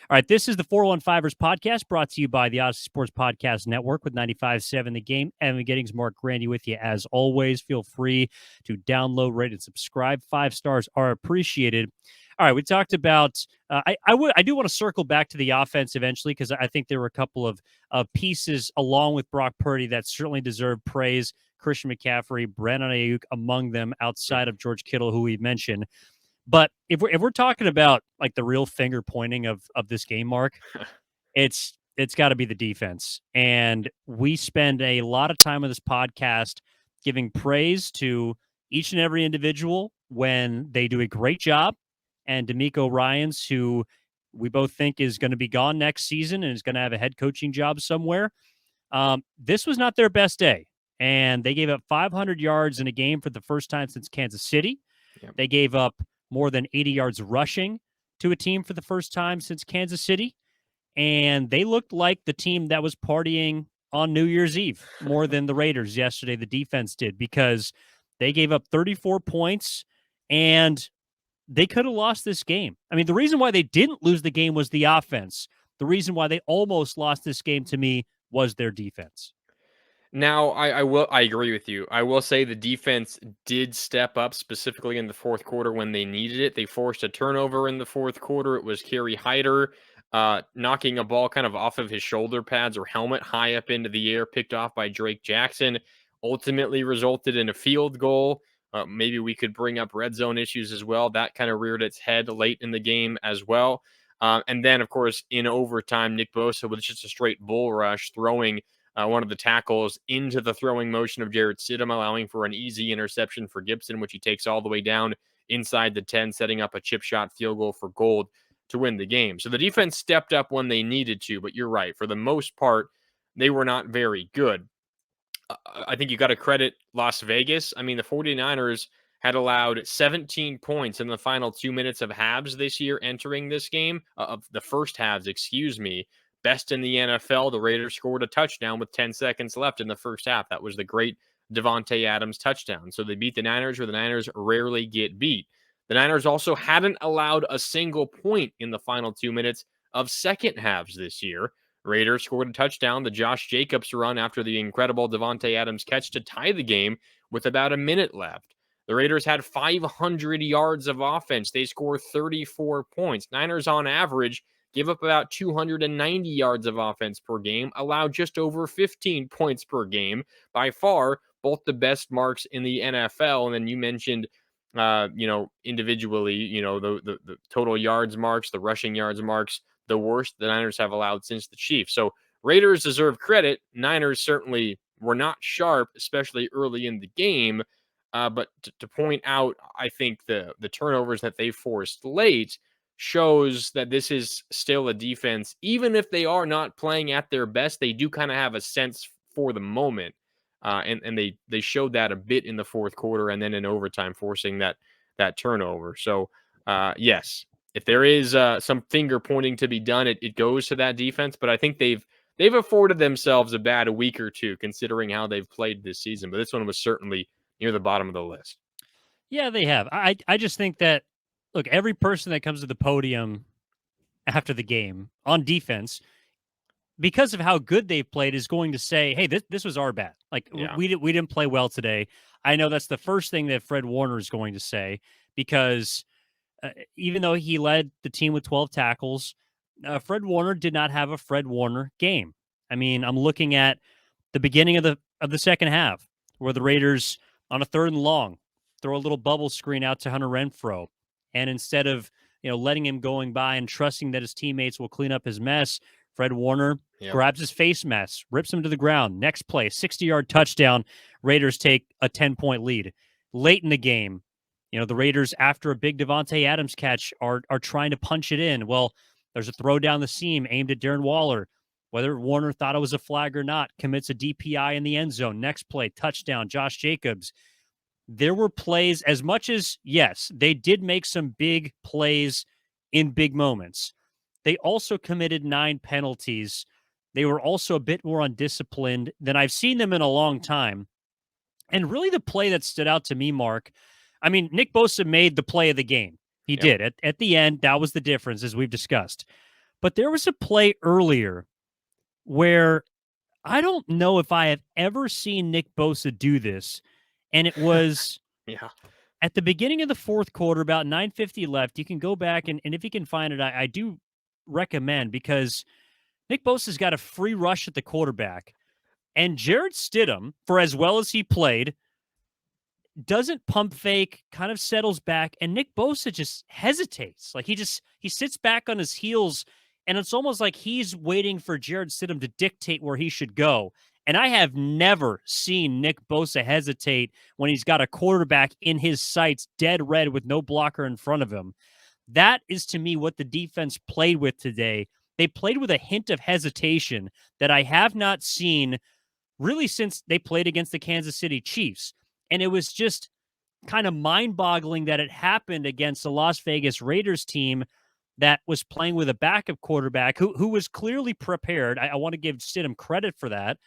All right, this is the 415ers podcast brought to you by the Odyssey Sports Podcast Network with 95.7 The Game. Evan Giddings, Marc, Grandi with you as always. Feel free to download, rate, and subscribe. 5 stars are appreciated. All right, we talked about I do want to circle back to the offense eventually because I think there were a couple of pieces along with Brock Purdy that certainly deserve praise. Christian McCaffrey, Brandon Ayuk among them outside of George Kittle, who we mentioned. But if we're talking about like the real finger pointing of this game, Marc, it's got to be the defense. And we spend a lot of time on this podcast giving praise to each and every individual when they do a great job. And D'Amico Ryans, who we both think is going to be gone next season and is going to have a head coaching job somewhere. This was not their best day. And they gave up 500 yards in a game for the first time since Kansas City. Yep. They gave up more than 80 yards rushing to a team for the first time since Kansas City. And they looked like the team that was partying on New Year's Eve more than the Raiders yesterday, the defense did, because they gave up 34 points and they could have lost this game. I mean, the reason why they didn't lose the game was the offense. The reason why they almost lost this game to me was their defense. Now, I agree with you. I will say the defense did step up specifically in the fourth quarter when they needed it. They forced a turnover in the fourth quarter. It was Kerry Hyder knocking a ball kind of off of his shoulder pads or helmet high up into the air, picked off by Drake Jackson, ultimately resulted in a field goal. Maybe we could bring up red zone issues as well. That kind of reared its head late in the game as well. And then, of course, in overtime, Nick Bosa with just a straight bull rush, throwing one of the tackles into the throwing motion of Jarrett Stidham, allowing for an easy interception for Gibson, which he takes all the way down inside the 10, setting up a chip shot field goal for Gold to win the game. So the defense stepped up when they needed to, but you're right. For the most part, they were not very good. I think you got to credit Las Vegas. I mean, the 49ers had allowed 17 points in the final 2 minutes of halves this year entering this game, of the first halves, excuse me. Best in the NFL. The Raiders scored a touchdown with 10 seconds left in the first half. That was the great Davante Adams touchdown. So they beat the Niners, where the Niners rarely get beat. The Niners also hadn't allowed a single point in the final 2 minutes of second halves this year. Raiders scored a touchdown, the Josh Jacobs run after the incredible Davante Adams catch to tie the game with about a minute left. The Raiders had 500 yards of offense. They scored 34 points. Niners on average give up about 290 yards of offense per game, allow just over 15 points per game. By far, both the best marks in the NFL. And then you mentioned, individually, the total yards marks, the rushing yards marks, the worst the Niners have allowed since the Chiefs. So Raiders deserve credit. Niners certainly were not sharp, especially early in the game. But to point out, I think the turnovers that they forced late shows that this is still a defense. Even if they are not playing at their best, they do kind of have a sense for the moment. And they showed that a bit in the fourth quarter and then in overtime, forcing that turnover. So, yes, if there is some finger pointing to be done, it goes to that defense. But I think they've afforded themselves a bad week or two, considering how they've played this season. But this one was certainly near the bottom of the list. Yeah, they have. I just think that, look, every person that comes to the podium after the game on defense, because of how good they've played, is going to say, hey, this was our bad. Like, we didn't play well today. I know that's the first thing that Fred Warner is going to say, because even though he led the team with 12 tackles, Fred Warner did not have a Fred Warner game. I mean, I'm looking at the beginning of the second half where the Raiders, on a 3rd and long, throw a little bubble screen out to Hunter Renfrow. And instead of, letting him going by and trusting that his teammates will clean up his mess, Fred Warner grabs his face mask, rips him to the ground. Next play, 60-yard touchdown. Raiders take a 10-point lead. Late in the game, the Raiders, after a big Davante Adams catch, are trying to punch it in. Well, there's a throw down the seam aimed at Darren Waller. Whether Warner thought it was a flag or not, commits a DPI in the end zone. Next play, touchdown, Josh Jacobs. There were plays, as much as, yes, they did make some big plays in big moments. They also committed 9 penalties. They were also a bit more undisciplined than I've seen them in a long time. And really the play that stood out to me, Marc, I mean, Nick Bosa made the play of the game. He did. At the end, that was the difference, as we've discussed. But there was a play earlier where I don't know if I have ever seen Nick Bosa do this. And it was Yeah. at the beginning of the fourth quarter, about 9:50 left. You can go back and if you can find it, I do recommend, because Nick Bosa's got a free rush at the quarterback. And Jared Stidham, for as well as he played, doesn't pump fake, kind of settles back, and Nick Bosa just hesitates. Like he sits back on his heels, and it's almost like he's waiting for Jared Stidham to dictate where he should go. And I have never seen Nick Bosa hesitate when he's got a quarterback in his sights, dead red with no blocker in front of him. That is to me what the defense played with today. They played with a hint of hesitation that I have not seen really since they played against the Kansas City Chiefs. And it was just kind of mind-boggling that it happened against the Las Vegas Raiders team that was playing with a backup quarterback who was clearly prepared. I want to give Stidham credit for that.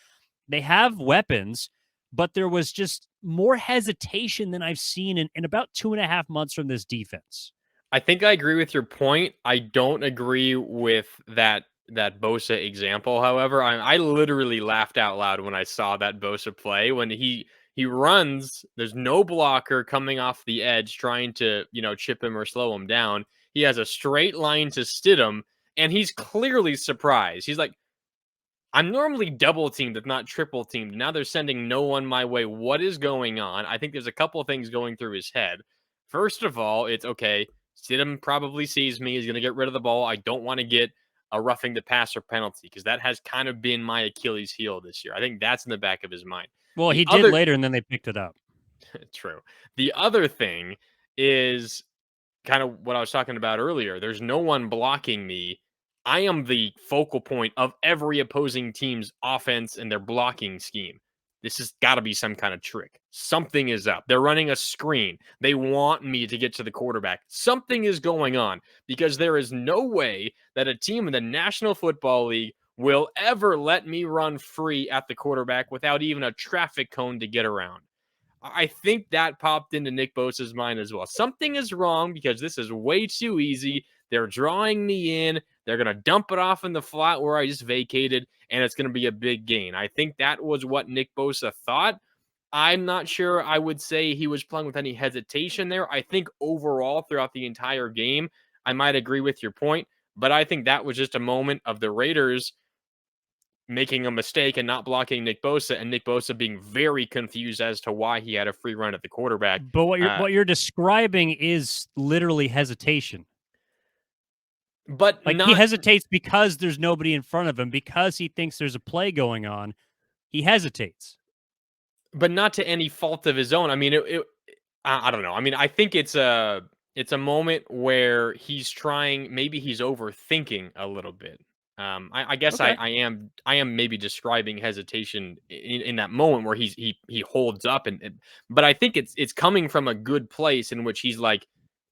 They have weapons, but there was just more hesitation than I've seen in about 2.5 months from this defense. I think I agree with your point. I don't agree with that Bosa example. However, I literally laughed out loud when I saw that Bosa play when he runs. There's no blocker coming off the edge trying to chip him or slow him down. He has a straight line to Stidham, and he's clearly surprised. He's like, I'm normally double teamed, if not triple teamed. Now they're sending no one my way. What is going on? I think there's a couple of things going through his head. First of all, it's okay. Stidham probably sees me. He's going to get rid of the ball. I don't want to get a roughing the passer penalty because that has kind of been my Achilles heel this year. I think that's in the back of his mind. Well, The he did other, later, and then they picked it up. true. The other thing is kind of what I was talking about earlier. There's no one blocking me. I am the focal point of every opposing team's offense and their blocking scheme. This has got to be some kind of trick. Something is up. They're running a screen. They want me to get to the quarterback. Something is going on because there is no way that a team in the National Football League will ever let me run free at the quarterback without even a traffic cone to get around. I think that popped into Nick Bosa's mind as well. Something is wrong because this is way too easy. They're drawing me in. They're going to dump it off in the flat where I just vacated, and it's going to be a big gain. I think that was what Nick Bosa thought. I'm not sure I would say he was playing with any hesitation there. I think overall, throughout the entire game, I might agree with your point, but I think that was just a moment of the Raiders making a mistake and not blocking Nick Bosa, and Nick Bosa being very confused as to why he had a free run at the quarterback. But what you're describing is literally hesitation. But Like, he not hesitates because there's nobody in front of him, because he thinks there's a play going on. He hesitates. but not to any fault of his own. I mean, I don't know. I mean, I think it's a moment where he's trying. Maybe he's overthinking a little bit. I guess Okay. I am maybe describing hesitation in that moment where he holds up but I think it's coming from a good place in which he's like,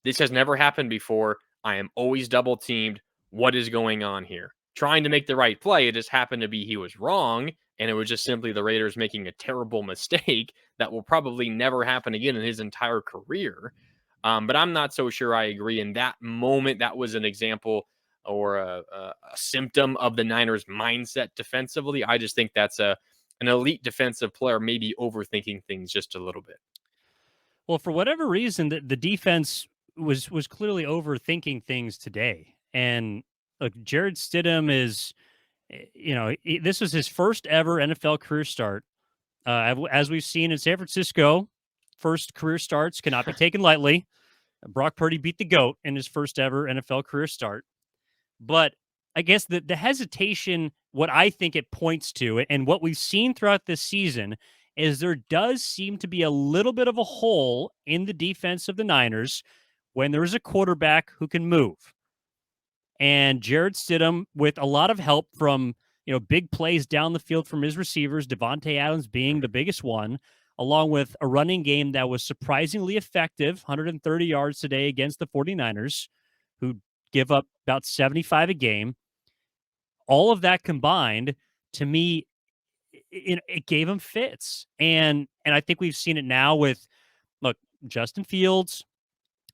this has never happened before. I am always double teamed. What is going on here? Trying to make the right play. It just happened to be he was wrong, and it was just simply the Raiders making a terrible mistake that will probably never happen again in his entire career. But I'm not so sure I agree. In that moment, that was an example or a symptom of the Niners' mindset defensively. I just think that's an elite defensive player, maybe overthinking things just a little bit. Well, for whatever reason, the defense was clearly overthinking things today. And look, Jared Stidham is, this was his first ever NFL career start. As we've seen in San Francisco, first career starts cannot be taken lightly. Brock Purdy beat the GOAT in his first ever NFL career start. But I guess the hesitation, what I think it points to, and what we've seen throughout this season, is there does seem to be a little bit of a hole in the defense of the Niners when there is a quarterback who can move. And Jared Stidham, with a lot of help from big plays down the field from his receivers, Devontae Adams being the biggest one, along with a running game that was surprisingly effective, 130 yards today against the 49ers, who give up about 75 a game. All of that combined, to me, it gave him fits. And I think we've seen it now with, look, Justin Fields.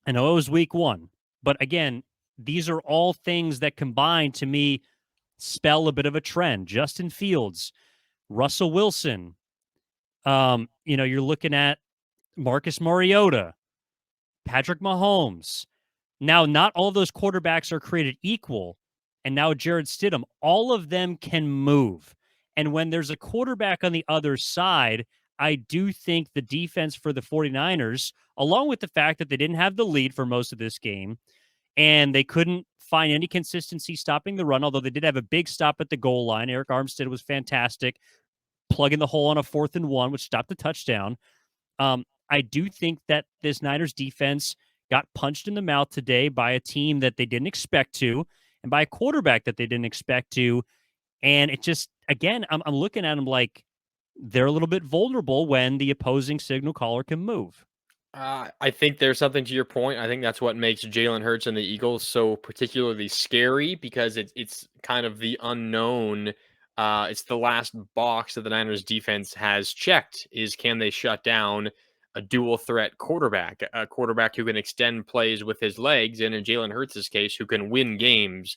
I know it was week one, but again, these are all things that combine to me spell a bit of a trend. Justin Fields, Russell Wilson, you're looking at Marcus Mariota, Patrick Mahomes. Now, not all of those quarterbacks are created equal. And now Jared Stidham, all of them can move. And when there's a quarterback on the other side, I do think the defense for the 49ers, along with the fact that they didn't have the lead for most of this game, and they couldn't find any consistency stopping the run, although they did have a big stop at the goal line. Eric Armstead was fantastic, plugging the hole on a 4th and 1, which stopped the touchdown. I do think that this Niners defense got punched in the mouth today by a team that they didn't expect to, and by a quarterback that they didn't expect to. And it just, again, I'm looking at them like they're a little bit vulnerable when the opposing signal caller can move. I think there's something to your point. I think that's what makes Jalen Hurts and the Eagles so particularly scary, because it's kind of the unknown. It's the last box that the Niners defense has checked, is can they shut down a dual threat quarterback, a quarterback who can extend plays with his legs, and in Jalen Hurts' case, who can win games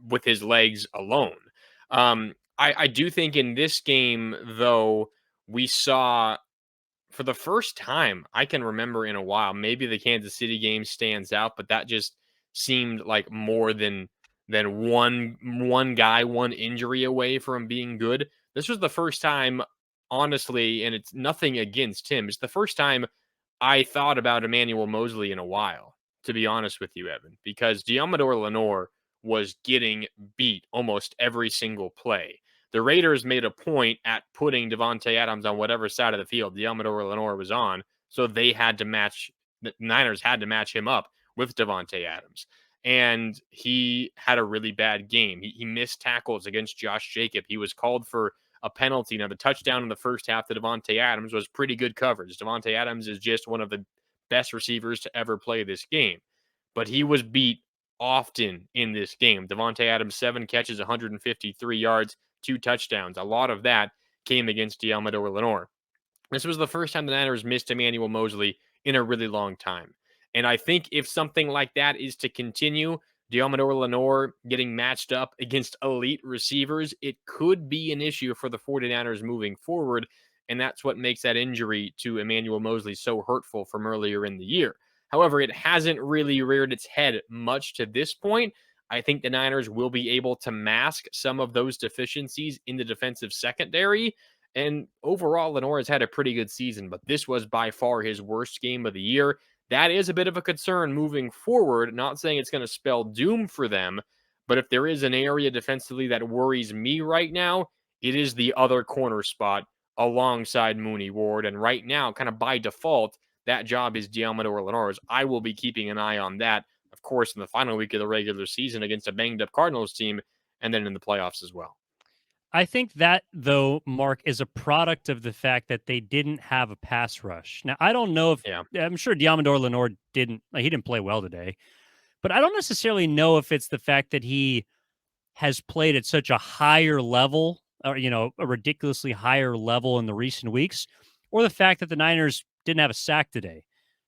with his legs alone. I do think in this game, though, we saw for the first time I can remember in a while, maybe the Kansas City game stands out, but that just seemed like more than one guy, one injury away from being good. This was the first time, honestly, and it's nothing against him. It's the first time I thought about Emmanuel Moseley in a while, to be honest with you, Evan, because Diamador Lenore was getting beat almost every single play. The Raiders made a point at putting Devontae Adams on whatever side of the field Diamador Lenore was on, so they had to match, the Niners had to match him up with Devontae Adams. And he had a really bad game. He missed tackles against Josh Jacob. He was called for a penalty. Now, the touchdown in the first half to Devontae Adams was pretty good coverage. Devontae Adams is just one of the best receivers to ever play this game. But he was beat often in this game. Devontae Adams, 7 catches, 153 yards, 2 touchdowns. A lot of that came against Diamador Lenore. This was the first time the Niners missed Emmanuel Moseley in a really long time. And I think if something like that is to continue, Diamador Lenore getting matched up against elite receivers, it could be an issue for the 49ers moving forward. And that's what makes that injury to Emmanuel Moseley so hurtful from earlier in the year. However, it hasn't really reared its head much to this point. I think the Niners will be able to mask some of those deficiencies in the defensive secondary. And overall, Lenore has had a pretty good season, but this was by far his worst game of the year. That is a bit of a concern moving forward. Not saying it's going to spell doom for them, but if there is an area defensively that worries me right now, it is the other corner spot alongside Mooney Ward. And right now, kind of by default, that job is Diamador Lenore's. I will be keeping an eye on that, of course, in the final week of the regular season against a banged up Cardinals team, and then in the playoffs as well. I think that, though, Mark, is a product of the fact that they didn't have a pass rush. Now, I don't know if Yeah. I'm sure Diamador Lenore he didn't play well today, but I don't necessarily know if it's the fact that he has played at such a higher level, or, a ridiculously higher level in the recent weeks, or the fact that the Niners didn't have a sack today.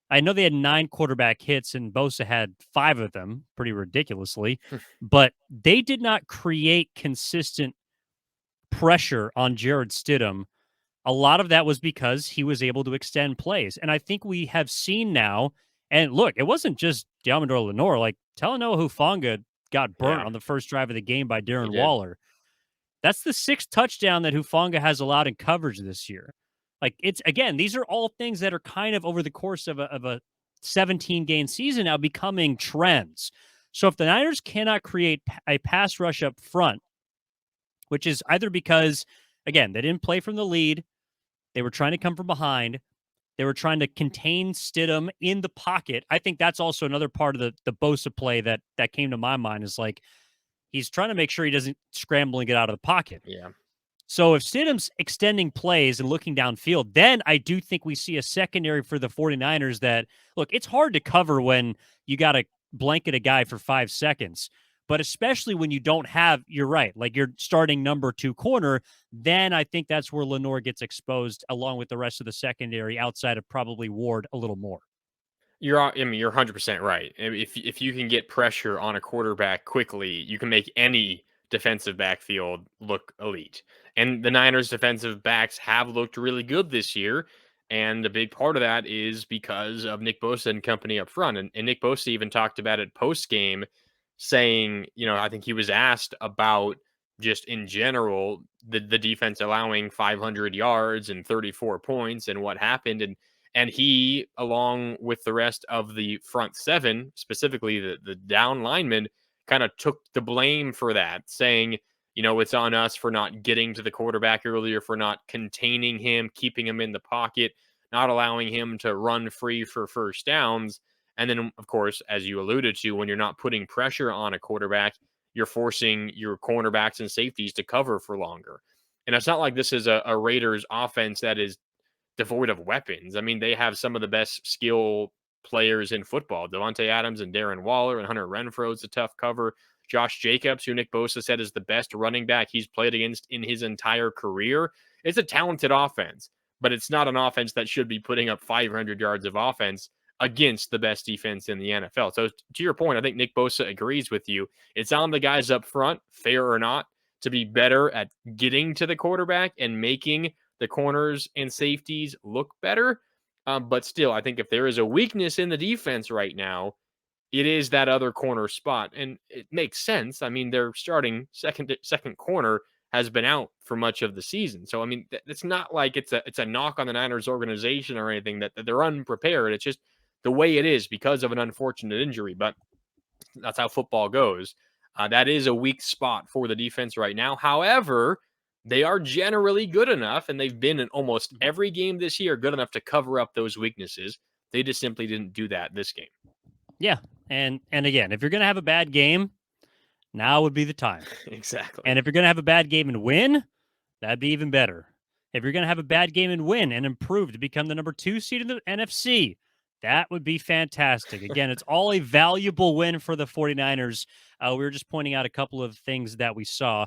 I know they had 9 quarterback hits and Bosa had 5 of them, pretty ridiculously, but they did not create consistent pressure on Jared Stidham. A lot of that was because he was able to extend plays. And I think we have seen now, and look, it wasn't just Diamador Lenore. Like, Talanoa Hufanga got burnt Yeah, on the first drive of the game by he Darren did. Waller. That's the 6th touchdown that Hufanga has allowed in coverage this year. Like, it's, again, these are all things that are kind of over the course of a 17 game season now becoming trends. So if the Niners cannot create a pass rush up front, which is either because, again, they didn't play from the lead, they were trying to come from behind, they were trying to contain Stidham in the pocket. I think that's also another part of the Bosa play that came to my mind, is like he's trying to make sure he doesn't scramble and get out of the pocket. Yeah. So if Stidham's extending plays and looking downfield, then I do think we see a secondary for the 49ers that, look, it's hard to cover when you got to blanket a guy for 5 seconds. But especially when you don't have, you're right, like you're starting number 2 corner, then I think that's where Lenore gets exposed along with the rest of the secondary outside of probably Ward a little more. You're 100% right. If you can get pressure on a quarterback quickly, you can make any defensive backfield look elite. And the Niners defensive backs have looked really good this year. And a big part of that is because of Nick Bosa and company up front. And Nick Bosa even talked about it post game, saying, I think he was asked about just in general the defense allowing 500 yards and 34 points and what happened. And he, along with the rest of the front seven, specifically the down linemen, kind of took the blame for that, saying, it's on us for not getting to the quarterback earlier, for not containing him, keeping him in the pocket, not allowing him to run free for first downs. And then, of course, as you alluded to, when you're not putting pressure on a quarterback, you're forcing your cornerbacks and safeties to cover for longer. And it's not like this is a Raiders offense that is devoid of weapons. I mean, they have some of the best skill players in football. Devontae Adams and Darren Waller and Hunter Renfro's a tough cover. Josh Jacobs, who Nick Bosa said is the best running back he's played against in his entire career. It's a talented offense, but it's not an offense that should be putting up 500 yards of offense against the best defense in the NFL. So to your point, I think Nick Bosa agrees with you. It's on the guys up front, fair or not, to be better at getting to the quarterback and making the corners and safeties look better. But still, I think if there is a weakness in the defense right now, it is that other corner spot, and it makes sense. I mean, their starting second corner has been out for much of the season, so I mean, it's not like it's a knock on the Niners organization or anything that they're unprepared. It's just the way it is because of an unfortunate injury. But that's how football goes. That is a weak spot for the defense right now. However, they are generally good enough, and they've been in almost every game this year good enough to cover up those weaknesses. They just simply didn't do that this game. Yeah. And again, if you're going to have a bad game, now would be the time. Exactly. And if you're going to have a bad game and win, that'd be even better. If you're going to have a bad game and win and improve to become the number 2 seed in the NFC, that would be fantastic. Again, it's all a valuable win for the 49ers. We were just pointing out a couple of things that we saw.